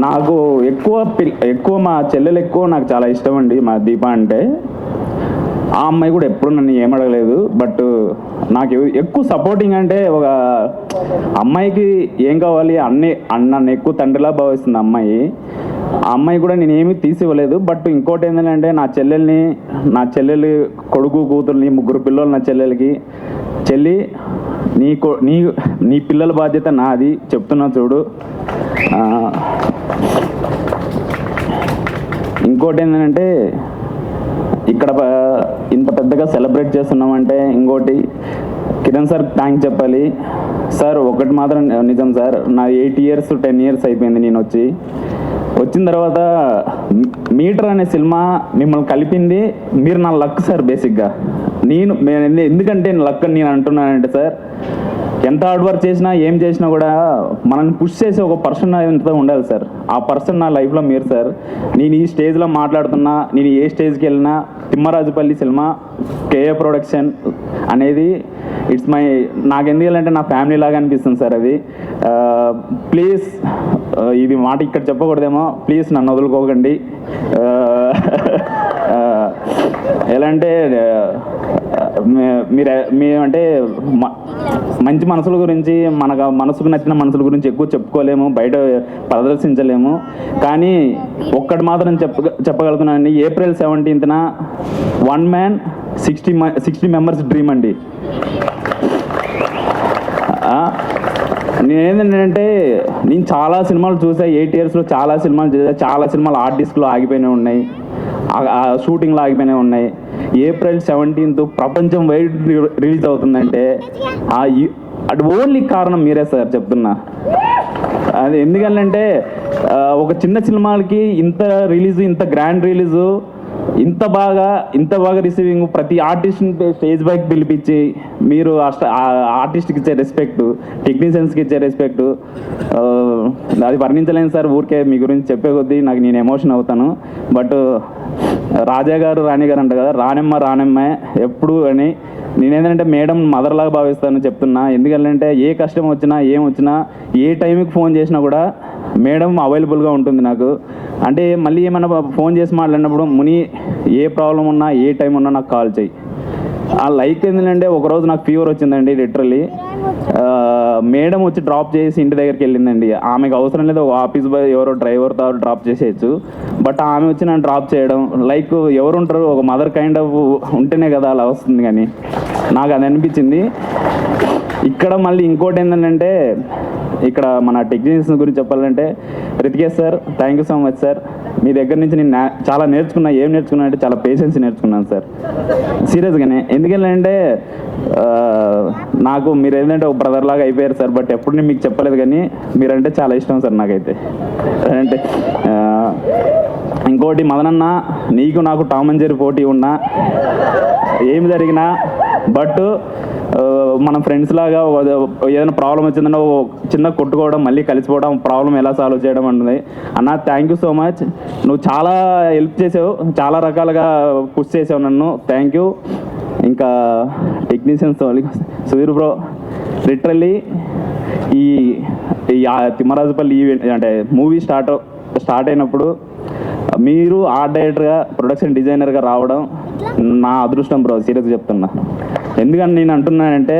నాకు ఎక్కువ మా చెల్లెలు ఎక్కువ నాకు చాలా ఇష్టం అండి. మా దీప అంటే ఆ అమ్మాయి కూడా ఎప్పుడు నన్ను ఏమడగలేదు. బట్ నాకు ఎక్కువ సపోర్టింగ్ అంటే ఒక అమ్మాయికి ఏం కావాలి నన్ను ఎక్కువ తండ్రిలా భావిస్తుంది అమ్మాయి. ఆ అమ్మాయి కూడా నేను ఏమీ తీసివ్వలేదు. బట్ ఇంకోటి ఏంటంటే నా చెల్లెలు కొడుకు కూతుర్ని 3 పిల్లలు నా చెల్లెలకి, చెల్లి నీ పిల్లల బాధ్యత నాది చెప్తున్నా చూడు. ఇంకోటి ఏంటంటే ఇక్కడ ఇంత పెద్దగా సెలబ్రేట్ చేస్తున్నామంటే ఇంకోటి కిరణ్ సార్ థ్యాంక్స్ చెప్పాలి. సార్ ఒకటి మాత్రం నిజం సార్, నా 8 years 10 years అయిపోయింది నేను వచ్చిన తర్వాత మీటర్ అనే సినిమా మిమ్మల్ని కలిపింది మీరు. నా లక్ సార్ బేసిక్గా. ఎందుకంటే లక్ అని నేను అంటున్నానంటే సార్, ఎంత హార్డ్ వర్క్ చేసినా ఏం చేసినా కూడా మనల్ని పుష్ చేసే ఒక పర్సన్ ఎంత ఉండాలి సార్. ఆ పర్సన్ నా లైఫ్లో మీరు సార్. నేను ఈ స్టేజ్లో మాట్లాడుతున్నా, నేను ఏ స్టేజ్కి వెళ్ళినా తిమ్మరాజుపల్లి సినిమా కేఏ ప్రొడక్షన్ అనేది ఇట్స్ మై, నాకు ఎందుకంటే నా ఫ్యామిలీ లాగా అనిపిస్తుంది సార్ అది. ప్లీజ్ ఇది మాట ఇక్కడ చెప్పకూడదేమో, ప్లీజ్ నన్ను వదులుకోకండి. ఎలా అంటే మేమంటే మంచి మనసుల గురించి, మనసుకు నచ్చిన మనసుల గురించి ఎక్కువ చెప్పుకోలేము, బయట ప్రదర్శించలేము. కానీ ఒక్కటి మాత్రం చెప్పగలుగుతున్నానండి, April 17th 1 man 60 members dream అండి. నేనేంటంటే నేను చాలా సినిమాలు చూసా, 8 yearsలో చాలా సినిమాలు చూసా. చాలా సినిమాలు ఆర్టిస్ట్లో ఆగిపోయినవి ఉన్నాయి, షూటింగ్లో ఆగిపోయినవి ఉన్నాయి. April 17th ప్రపంచం వైడ్ రిలీజ్ అవుతుందంటే అది ఓన్లీ కారణం మీరే సార్ చెప్తున్నా. అది ఎందుకంటే ఒక చిన్న సినిమాలకి ఇంత రిలీజు, ఇంత గ్రాండ్ రిలీజు, ఇంత బాగా రిసీవింగ్, ప్రతి ఆర్టిస్ట్ని స్టేజ్ పైకి పిలిపించి మీరు ఆర్టిస్ట్కి ఇచ్చే రెస్పెక్ట్, టెక్నీషియన్స్కి ఇచ్చే రెస్పెక్ట్ అది వర్ణించలేను సార్. ఊరికే మీ గురించి చెప్పే కొద్దీ నేను ఎమోషన్ అవుతాను. బట్ రాజా గారు రాణి గారు అంట కదా, రానమ్మ ఎప్పుడు అని నేనేంటంటే మేడం మదర్ లాగా భావిస్తాను చెప్తున్నా. ఎందుకంటే ఏ కష్టం వచ్చినా ఏం వచ్చినా ఏ టైంకి ఫోన్ చేసినా కూడా మేడం అవైలబుల్గా ఉంటుంది నాకు. అంటే మళ్ళీ ఏమైనా ఫోన్ చేసి మాట్లాడినప్పుడు ముని ఏ ప్రాబ్లం ఉన్నా ఏ టైం ఉన్నా నాకు కాల్ చేయి. ఆ లైక్ ఏంటంటే ఒకరోజు నాకు ఫీవర్ వచ్చిందండి. లిటరల్లీ మేడం వచ్చి డ్రాప్ చేసి ఇంటి దగ్గరికి వెళ్ళిందండి. ఆమెకు అవసరం లేదు, ఆఫీస్ బాయ్ ఎవరో డ్రైవర్తో డ్రాప్ చేసేయచ్చు. బట్ ఆమె వచ్చి నన్ను డ్రాప్ చేయడం, లైక్ ఎవరుంటారు, ఒక మదర్ కైండ్ ఆఫ్ ఉంటేనే కదా అలా వస్తుంది. కానీ నాకు అది అనిపించింది. ఇక్కడ మళ్ళీ ఇంకోటి ఏంటంటే ఇక్కడ మన టెక్నీషియన్స్ గురించి చెప్పాలంటే Rithikesh sir, thank you so much sir. మీ దగ్గర నుంచి నేను చాలా నేర్చుకున్నా. ఏం నేర్చుకున్నా అంటే చాలా పేషెన్స్ నేర్చుకున్నాను సార్, సీరియస్గానే. ఎందుకంటే నాకు మీరు ఏంటంటే ఒక బ్రదర్ లాగా అయిపోయారు సార్. బట్ ఎప్పుడు నేను మీకు చెప్పలేదు, కానీ మీరంటే చాలా ఇష్టం సార్ నాకైతే. అంటే ఇంకోటి మదనన్న, నీకు నాకు టామ్ అండ్ జెర్రీ పోటీ ఉన్నా ఏమి జరిగినా, బట్ మనం ఫ్రెండ్స్ లాగా ఏదైనా ప్రాబ్లం వచ్చిందంటే చిన్న కొట్టుకోవడం, మళ్ళీ కలిసిపోవడం, ప్రాబ్లం ఎలా సాల్వ్ చేయడం అన్నది. అన్న థ్యాంక్ యూ సో మచ్. నువ్వు చాలా హెల్ప్ చేసావు, చాలా రకాలుగా పుష్ చేసావు నన్ను. Thank you. ఇంకా టెక్నీషియన్స్ సుధీర్ బ్రో, లిటరల్లీ ఈ తిమ్మరాజుపల్లి ఈవెంట్ అంటే మూవీ స్టార్ట్ అయినప్పుడు మీరు ఆర్ట్ డైరెక్టర్గా, ప్రొడక్షన్ డిజైనర్గా రావడం నా అదృష్టం బ్రో, సీరియస్గా చెప్తున్నా. ఎందుకని నేను అంటున్నానంటే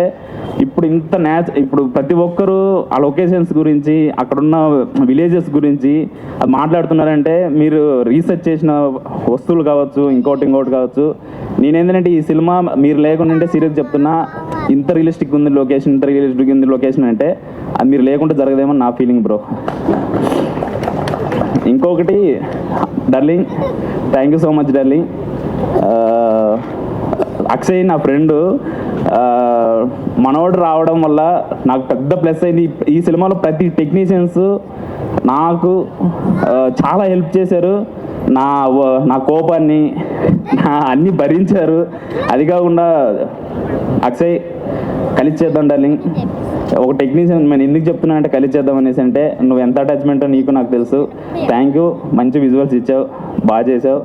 ఇప్పుడు ప్రతి ఒక్కరూ ఆ లొకేషన్స్ గురించి, అక్కడున్న విలేజెస్ గురించి అది మాట్లాడుతున్నారంటే మీరు రీసెర్చ్ చేసిన వస్తువులు కావచ్చు, ఇంకోటి కావచ్చు. నేనేంటంటే ఈ సినిమా మీరు లేకుండా సీరియస్ చెప్తున్నా, ఇంత రియలిస్టిక్ ఉంది లొకేషన్ అంటే అది మీరు లేకుండా జరగదేమో నా ఫీలింగ్ బ్రో. ఇంకొకటి darling, thank you so much darling. Akshay నా ఫ్రెండు, మనోడు రావడం వల్ల నాకు పెద్ద ప్లస్ అయింది. ఈ సినిమాలో ప్రతి టెక్నీషియన్స్ నాకు చాలా హెల్ప్ చేశారు. నా కోపాన్ని అన్నీ భరించారు. అది కాకుండా అక్షయ్ కలిసి చేద్దాం డార్లింగ్. ఒక టెక్నీషియన్ నేను ఎందుకు చెప్తున్నా అంటే కలిసి చేద్దాం అనేసి అంటే నువ్వు ఎంత అటాచ్మెంటో నీకు నాకు తెలుసు. Thank you. మంచి విజువల్స్ ఇచ్చావు, బాగా చేసావు.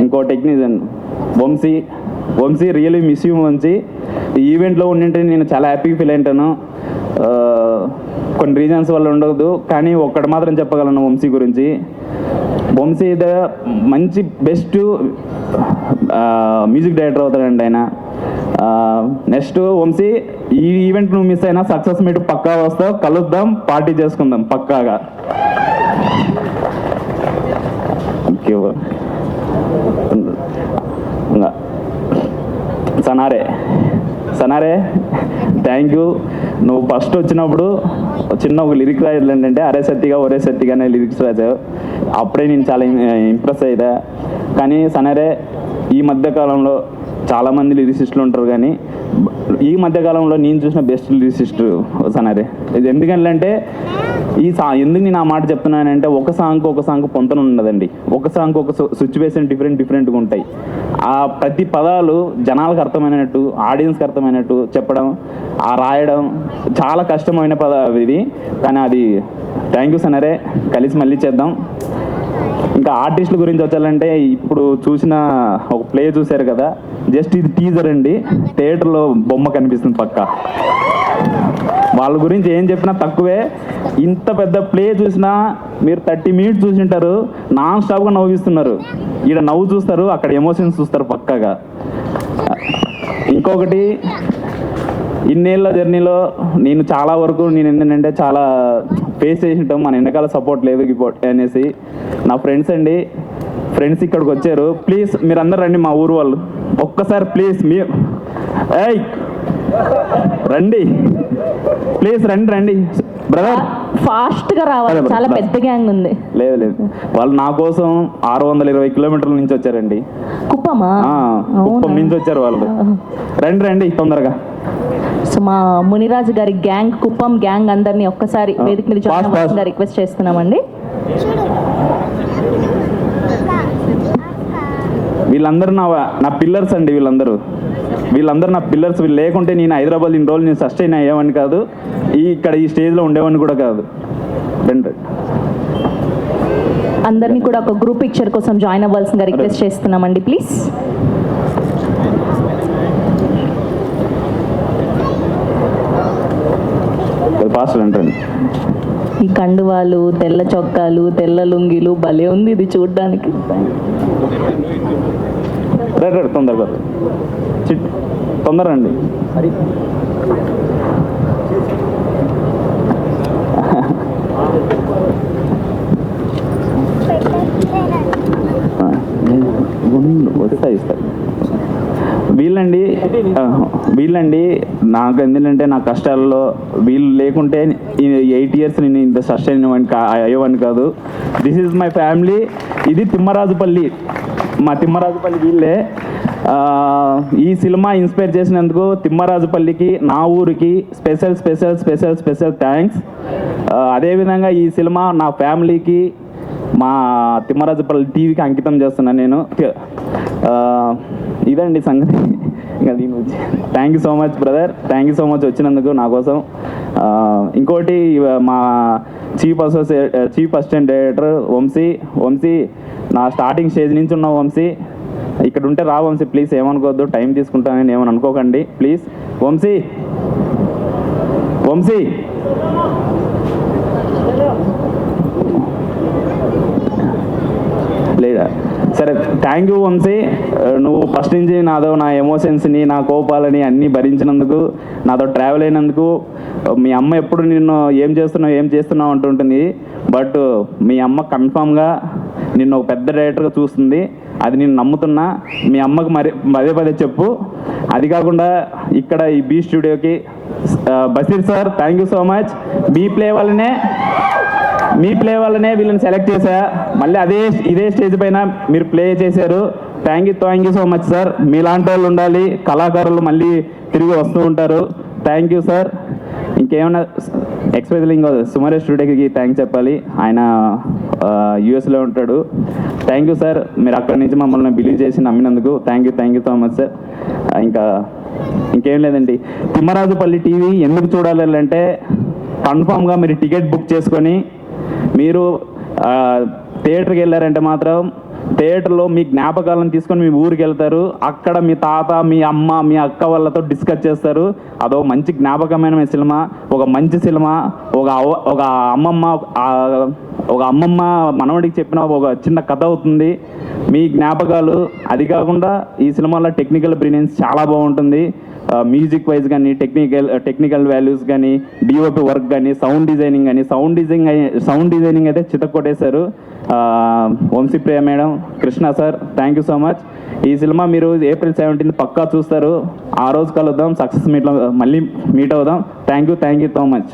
ఇంకో technician Vamshi really miss you Vamshi. ఈ ఈవెంట్లో ఉండింటే నేను చాలా హ్యాపీగా ఫీల్ అయింటాను. కొన్ని రీజన్స్ వల్ల ఉండదు. కానీ ఒక్కటి మాత్రం చెప్పగలను వంశీ గురించి. వంశీ మంచి బెస్ట్ మ్యూజిక్ డైరెక్టర్ అవుతాడండి ఆయన. నెక్స్ట్ వంశీ, ఈ ఈవెంట్ నువ్వు మిస్ అయినా సక్సెస్ మీట్ పక్కా వస్తావు, కలుద్దాం, పార్టీ చేసుకుందాం పక్కాగా. సనారే థ్యాంక్ యూ. నువ్వు ఫస్ట్ వచ్చినప్పుడు చిన్న ఒక లిరిక్ రాయలు ఏంటంటే అరే సత్తిగా ఒరే సత్తిగానే లిరిక్స్ రాసావు. అప్పుడే నేను చాలా ఇంప్రెస్ అయ్యా. కానీ సనారే, ఈ మధ్యకాలంలో చాలామంది లిరిసిస్టులు ఉంటారు, కానీ ఈ మధ్యకాలంలో నేను చూసిన బెస్ట్ లిరిసిస్ట్ సనారే. ఇది ఎందుకంటే ఎందుకు నేను ఆ మాట చెప్తున్నానంటే, ఒక సాంగ్ పొంతన ఉండదండి. ఒక సాంగ్ ఒక సిచ్యువేషన్ డిఫరెంట్గా ఉంటాయి. ఆ ప్రతి పదాలు జనాలకు అర్థమైనట్టు, ఆడియన్స్కి అర్థమైనట్టు చెప్పడం, ఆ రాయడం చాలా కష్టమైన ఇది. కానీ అది థ్యాంక్ యూ సనారే, కలిసి మళ్ళీ చేద్దాం. ఇంకా ఆర్టిస్టుల గురించి వచ్చాలంటే, ఇప్పుడు చూసిన ఒక ప్లే చూశారు కదా, జస్ట్ ఇది టీజర్ అండి. థియేటర్లో బొమ్మ కనిపిస్తుంది పక్కా. వాళ్ళ గురించి ఏం చెప్పినా తక్కువే. ఇంత పెద్ద ప్లే చూసినా మీరు 30 minutes చూసింటారు, నాన్ స్టాప్గా నవ్విస్తున్నారు. ఈడ నవ్వు చూస్తారు, అక్కడ ఎమోషన్స్ చూస్తారు పక్కాగా. ఇంకొకటి, ఇన్నేళ్ళ జర్నీలో నేను చాలా వరకు ఏంటంటే చాలా ఫేస్ చేసి ఉంటాం. మన వెనకాల సపోర్ట్ లేదు అనేసి. నా ఫ్రెండ్స్ అండి, ఫ్రెండ్స్ ఇక్కడికి వచ్చారు. ప్లీజ్ మీరు అందరు రండి, మా ఊరు వాళ్ళు ఒక్కసారి ప్లీజ్. రండి ప్లీజ్, రండి బ్రదర్. ఫాస్ట్ గా రావాలి, చాలా పెద్ద గ్యాంగ్ ఉంది. లేదు, వాళ్ళు నా కోసం 620 కిలోమీటర్ల నుంచి వచ్చారండి. కుప్పం నుంచి వచ్చారు వాళ్ళు. రండి తొందరగా. సో మా మునిరాజు గారి గ్యాంగ్, కుప్పం గ్యాంగ్ అందరినీ ఒక్కసారి వేదిక మీద జాయిన్ అవ్వాల్సిందిగా రిక్వెస్ట్ చేస్తున్నామండి. వీళ్ళందరూ నా పిల్లర్స్ అండి. వీళ్ళందరూ నా పిల్లర్స్. వీళ్ళు లేకుంటే నేను హైదరాబాద్ ఇన్ని రోజులు నేను సస్టైన్ అయ్యేవాడిని కాదు, ఇక్కడ ఈ స్టేజ్లో ఉండేవాడిని కూడా కాదు. అందరినీ కూడా ఒక గ్రూప్ పిక్చర్ కోసం జాయిన్ అవ్వాల్సిందిగా రిక్వెస్ట్ చేస్తున్నామండి ప్లీజ్. ఈ కండువాలు, తెల్ల చొక్కాలు, తెల్ల లుంగీలు భలే ఉంది ఇది చూడ్డానికి. తొందర అండి. వీళ్ళండి నాకు ఎందుకంటే నా కష్టాల్లో వీళ్ళు లేకుంటే 8 years నేను ఇంత సస్టైన్ అయ్యేవాడిని కాదు. This is my family. ఇది తిమ్మరాజుపల్లి, మా తిమ్మరాజుపల్లి వీళ్ళే. ఈ సినిమా ఇన్స్పైర్ చేసినందుకు తిమ్మరాజుపల్లికి, నా ఊరికి స్పెషల్ థ్యాంక్స్. అదేవిధంగా ఈ సినిమా నా ఫ్యామిలీకి, మా తిమ్మరాజుపల్లి టీవీకి అంకితం చేస్తున్నాను నేను. ఇదండి సంగతి. ఇంకా దీని గురించి thank you so much brother, thank you so much వచ్చినందుకు నా కోసం. ఇంకోటి, మా చీఫ్ అసిస్టెంట్ డైరెక్టర్ వంశీ, నా స్టార్టింగ్ స్టేజ్ నుంచి ఉన్న వంశీ. ఇక్కడ ఉంటే రా వంశీ, ప్లీజ్ ఏమనుకోవద్దు, టైం తీసుకుంటానని ఏమని అనుకోకండి ప్లీజ్. వంశీ లేదా సరే. థ్యాంక్ యూ వంశీ, నువ్వు ఫస్ట్ నుంచి నా ఎమోషన్స్ని, నా కోపాలని అన్నీ భరించినందుకు, నాతో ట్రావెల్ అయినందుకు. మీ అమ్మ ఎప్పుడు నిన్ను ఏం చేస్తున్నావు అంటుంటుంది, బట్ మీ అమ్మ కన్ఫామ్గా నిన్ను ఒక పెద్ద డైరెక్టర్గా చూస్తుంది. అది నేను నమ్ముతున్నా. మీ అమ్మకు పదే చెప్పు. అది కాకుండా ఇక్కడ ఈ బీ స్టూడియోకి Basheer sir, thank you so much. మీ ప్లే వల్లనే వీళ్ళని సెలెక్ట్ చేశా. మళ్ళీ ఇదే స్టేజ్ పైన మీరు ప్లే చేశారు. Thank you so much sir. మీలాంటి వాళ్ళు ఉండాలి, కళాకారులు మళ్ళీ తిరిగి వస్తూ ఉంటారు. Thank you sir. ఇంకేమైనా ఎక్స్పెషల్లీ ఇంకో సుమారేష్ స్టూడియోకి థ్యాంక్స్ చెప్పాలి. ఆయన యూఎస్లో ఉంటాడు. థ్యాంక్ యూ సార్, మీరు అక్కడి నుంచి మమ్మల్ని బిలీవ్ చేసి నమ్మినందుకు thank you so much sir. ఇంకేం లేదండి. తిమ్మరాజుపల్లి టీవీ ఎందుకు చూడాలి అంటే, కన్ఫామ్గా మీరు టికెట్ బుక్ చేసుకొని మీరు థియేటర్కి వెళ్ళారంటే మాత్రం థియేటర్లో మీ జ్ఞాపకాలను తీసుకొని మీ ఊరికి వెళ్తారు. అక్కడ మీ తాత, మీ అమ్మ, మీ అక్క వాళ్ళతో డిస్కస్ చేస్తారు. అదో మంచి జ్ఞాపకమైన సినిమా, ఒక మంచి సినిమా. ఒక అమ్మమ్మ మనవడికి చెప్పిన ఒక చిన్న కథ అవుతుంది. మీ జ్ఞాపకాలు. అది కాకుండా ఈ సినిమాలో టెక్నికల్ బ్రిలియన్స్ చాలా బాగుంటుంది. మ్యూజిక్ వైజ్ కానీ, టెక్నికల్ వాల్యూస్ కానీ, డిఓపి వర్క్ కానీ, సౌండ్ డిజైనింగ్ అయితే చితక్కొట్టేశారు. Vamsipriya madam, Krishna sir, thank you so much. ఈ సినిమా మీరు April 17 పక్కా చూస్తారు. ఆ రోజు కలుద్దాం, సక్సెస్ మీట్లో మళ్ళీ మీట్ అవుదాం. Thank you so much.